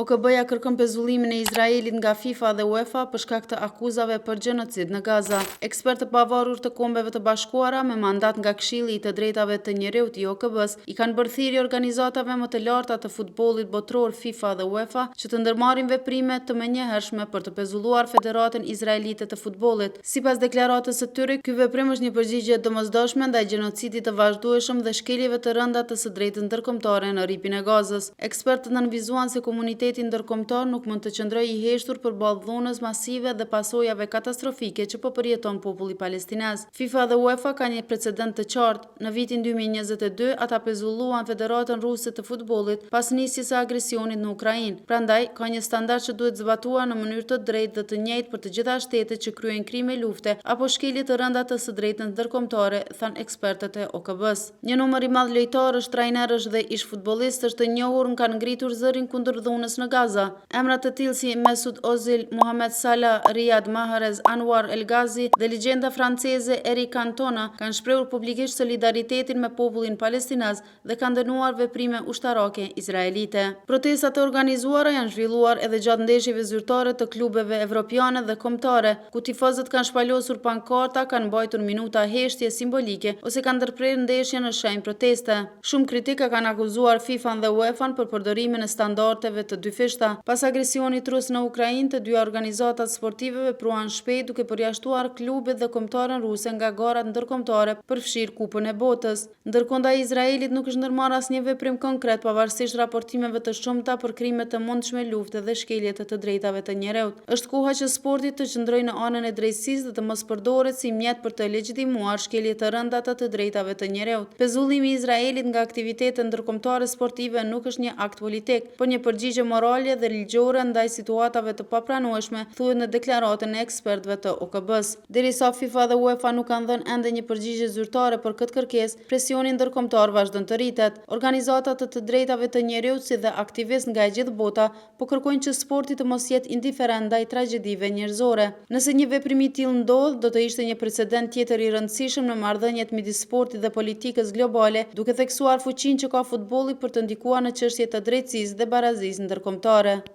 OKB-ja kërkon pezullimin e Izraelit nga FIFA dhe UEFA për shkak të akuzave për gjenocid në Gaza. Ekspertë të pavarur të Kombeve të Bashkuara me mandat nga Këshilli i të Drejtave të Njerëzit i OKB-s i kanë bërë thirrje organizatave më të larta të futbollit botror FIFA dhe UEFA që të ndërmarrin veprime të menjëhershme për të pezulluar Federatën Izraelite të Futbollit. Sipas deklaratës së tyre, ky veprim është një përgjigje domosdoshme ndaj gjenocidit të vazhdueshëm dhe shkeljeve të rënda të së drejtës ndërkombëtare në rripin e Gazës. Ekspertët nënvizuan se komuniteti ndërkombëtar nuk mund të qëndrojë i heshtur përballë dhunës masive dhe pasojave katastrofike që po përjeton populli palestinez. FIFA dhe UEFA kanë një precedent të qartë. Në vitin 2022 ata pezulluan Federatën Ruse të Futbollit pas nisjes së agresionit në Ukrainë. Prandaj ka një standard që duhet zbatuar në mënyrë të drejtë dhe të njëjtë për të gjitha shtetet që kryejnë krime lufte apo shkelje të rënda të së drejtës ndërkombëtare, thanë ekspertët e OKB-s. Një numër i madh lojtarësh, trajnerësh dhe ish futbollistësh të njohur kanë ngritur zërin kundër dhunës në Gaza. Emra të tillë si Mesut Ozil, Mohamed Salah, Riyad Mahrez, Anwar El Ghazi dhe legjenda franceze Eric Cantona kanë shprehur publikisht solidaritetin me popullin palestinez dhe kanë dënuar veprime ushtarake izraelite. Protestat e organizuara janë zhvilluar edhe gjatë ndeshjeve zyrtare të klubeve evropiane dhe kombëtare, ku tifozët kanë shpalosur pankarta, kanë mbajtur minuta heshtje simbolike ose kanë ndërprerë ndeshje në shenjë proteste. Shumë kritika kanë akuzuar FIFA-n dhe UEFA-n për përdorimin e standardeve të dyfishta. Pas agresionit rus në Ukrainë, të dy organizatat sportive vepruan shpejt duke përjashtuar klubet dhe kombëtarën ruse nga garat ndërkombëtare për fshir Kupën e Botës. Ndërkohë ndaj Izraelit nuk është ndërmarrë asnjë veprim konkret pavarësisht raportimeve të shumta për krime të mundshme lufte dhe shkelje të drejtave të njerëzit. Është koha që sporti të qëndrojë në anën e drejtësisë dhe të mos përdoret si mjet për të legjitimuar shkelje të rënda të drejtave të njerëzit. Pezullimi i Izraelit nga aktivitetet ndërkombëtare sportive nuk është një akt politik, por një përgjigje morale dhe ligjore ndaj situatave të papranueshme, thuhet në deklaratën e ekspertëve të OKB-s. Derisa FIFA dhe UEFA nuk kanë dhënë ende një përgjigje zyrtare për këtë kërkesë, presioni ndërkombëtar vazhdon të rritet. Organizatat të drejtave të njerëzit si dhe aktivistë nga e gjithë bota po kërkojnë që sporti të mos jetë indiferent ndaj tragjedive njerëzore. Nëse një veprim i tillë ndodh, do të ishte një precedent tjetër i rëndësishëm në marrëdhëniet midis sportit dhe politikës globale, duke theksuar fuqinë që ka futbolli për të ndikuar në çështje të drejtësisë dhe barazisë ndërkombëtare.